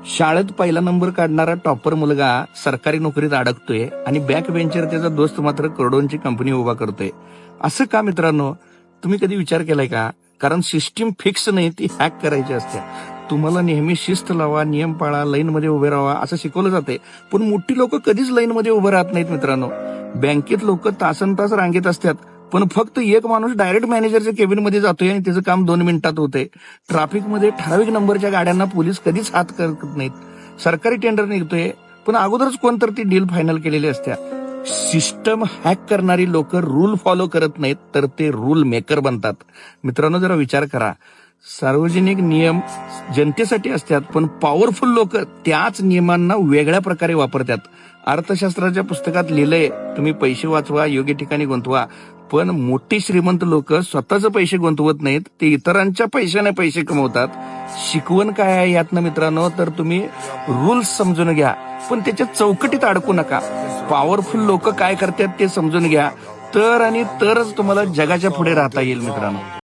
शाळेत पहिला नंबर काढणारा टॉपर मुलगा सरकारी नोकरीत अडकतोय आणि बॅक बेंचर त्याचा दोस्त मात्र करोडोंची कंपनी उभा करतोय. असं का मित्रांनो? तुम्ही कधी विचार केलाय का? कारण सिस्टीम फिक्स नाही, ती हॅक करायची असते. तुम्हाला नेहमी शिस्त लावा, नियम पाळा, लाईन मध्ये उभे राहा असं शिकवलं जाते, पण मोठी लोक कधीच लाईन मध्ये उभे राहत नाहीत मित्रांनो. बँकेत लोक तासन तास रांगेत असतात, पण फक्त एक माणूस डायरेक्ट मॅनेजरच्या केबिन मध्ये जातोय आणि त्याचं काम 2 मिनिटात होतंय. ट्रॅफिकमध्ये ठराविक नंबरच्या गाड्यांना पोलीस कधीच हात करत नाहीत. सरकारी टेंडर निघतोय, पण अगोदरच कोणतर ती डील फायनल केलेली असत्या. सिस्टम हॅक करणारी लोक रूल फॉलो करत नाहीत, तर ते रूल मेकर बनतात. मित्रांनो, जरा विचार करा. सार्वजनिक नियम जनतेसाठी असतात, पण पॉवरफुल लोक त्याच नियमांना वेगळ्या प्रकारे वापरतात. अर्थशास्त्राच्या पुस्तकात लिहिलंय, तुम्ही पैसे वाचवा, योग्य ठिकाणी गुंतवा. पण मोठी श्रीमंत लोक स्वतःचे पैसे गुंतवत नाहीत, ते इतरांच्या पैशाने पैसे कमवतात. शिकवण काय आहे यातनं मित्रांनो? तर तुम्ही रूल्स समजून घ्या, पण त्याच्या चौकटीत अडकू नका. पॉवरफुल लोक काय करतात ते समजून घ्या, तर आणि तरच तुम्हाला जगाच्या पुढे राहता येईल मित्रांनो.